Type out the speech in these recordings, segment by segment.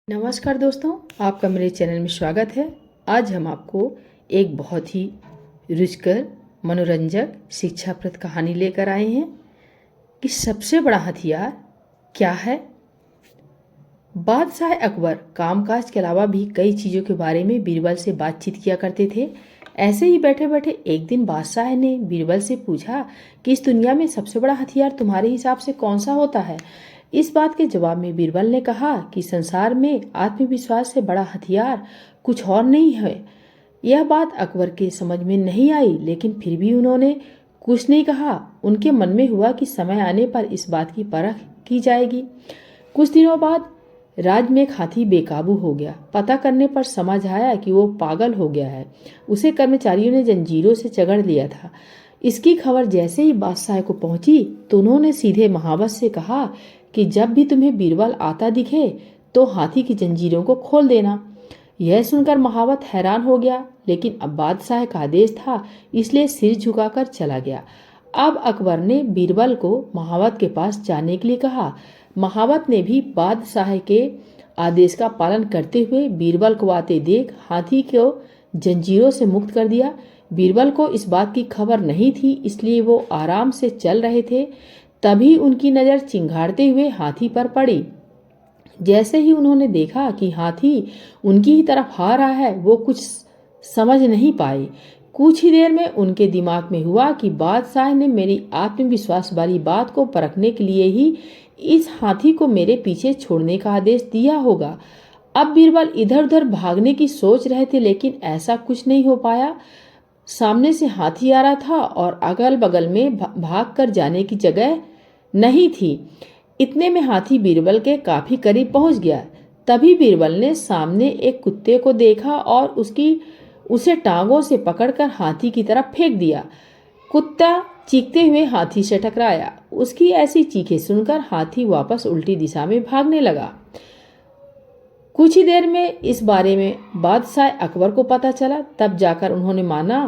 नमस्कार दोस्तों, आपका मेरे चैनल में स्वागत है। आज हम आपको एक बहुत ही रुचिकर, मनोरंजक, शिक्षाप्रद कहानी लेकर आए हैं कि सबसे बड़ा हथियार क्या है। बादशाह अकबर कामकाज के अलावा भी कई चीज़ों के बारे में बीरबल से बातचीत किया करते थे। ऐसे ही बैठे बैठे एक दिन बादशाह ने बीरबल से पूछा कि इस दुनिया में सबसे बड़ा हथियार तुम्हारे हिसाब से कौन सा होता है। इस बात के जवाब में बीरबल ने कहा कि संसार में आत्मविश्वास से बड़ा हथियार कुछ और नहीं है। यह बात अकबर के समझ में नहीं आई, लेकिन फिर भी उन्होंने कुछ नहीं कहा। उनके मन में हुआ कि समय आने पर इस बात की परख की जाएगी। कुछ दिनों बाद राज्य में एक हाथी बेकाबू हो गया। पता करने पर समझ आया कि वो पागल हो गया है। उसे कर्मचारियों ने जंजीरों से जकड़ लिया था। इसकी खबर जैसे ही बादशाह को पहुंची तो उन्होंने सीधे महावत से कहा कि जब भी तुम्हें बीरबल आता दिखे तो हाथी की जंजीरों को खोल देना। यह सुनकर महावत हैरान हो गया, लेकिन अब बादशाह का आदेश था, इसलिए सिर झुकाकर चला गया। अब अकबर ने बीरबल को महावत के पास जाने के लिए कहा। महावत ने भी बादशाह के आदेश का पालन करते हुए बीरबल को आते देख हाथी को जंजीरों से मुक्त कर दिया। बीरबल को इस बात की खबर नहीं थी, इसलिए वो आराम से चल रहे थे। तभी उनकी नज़र चिंगाड़ते हुए हाथी पर पड़ी। जैसे ही उन्होंने देखा कि हाथी उनकी ही तरफ आ रहा है, वो कुछ समझ नहीं पाए। कुछ ही देर में उनके दिमाग में हुआ कि बादशाह ने मेरी आत्मविश्वास वाली बात को परखने के लिए ही इस हाथी को मेरे पीछे छोड़ने का आदेश दिया होगा। अब बीरबल इधर उधर भागने की सोच रहे थे, लेकिन ऐसा कुछ नहीं हो पाया। सामने से हाथी आ रहा था और अगल बगल में भाग कर जाने की जगह नहीं थी। इतने में हाथी बीरबल के काफी करीब पहुंच गया। तभी बीरबल ने सामने एक कुत्ते को देखा और उसे टांगों से पकड़कर हाथी की तरफ फेंक दिया। कुत्ता चीखते हुए हाथी से टकराया। उसकी ऐसी चीखें सुनकर हाथी वापस उल्टी दिशा में भागने लगा। कुछ ही देर में इस बारे में बादशाह अकबर को पता चला। तब जाकर उन्होंने माना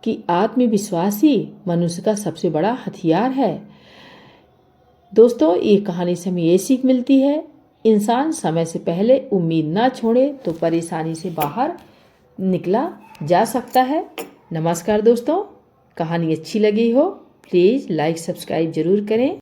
कि आत्मविश्वास ही मनुष्य का सबसे बड़ा हथियार है। दोस्तों, ये कहानी से हमें ये सीख मिलती है, इंसान समय से पहले उम्मीद ना छोड़े तो परेशानी से बाहर निकला जा सकता है। नमस्कार दोस्तों, कहानी अच्छी लगी हो प्लीज़ लाइक सब्सक्राइब जरूर करें।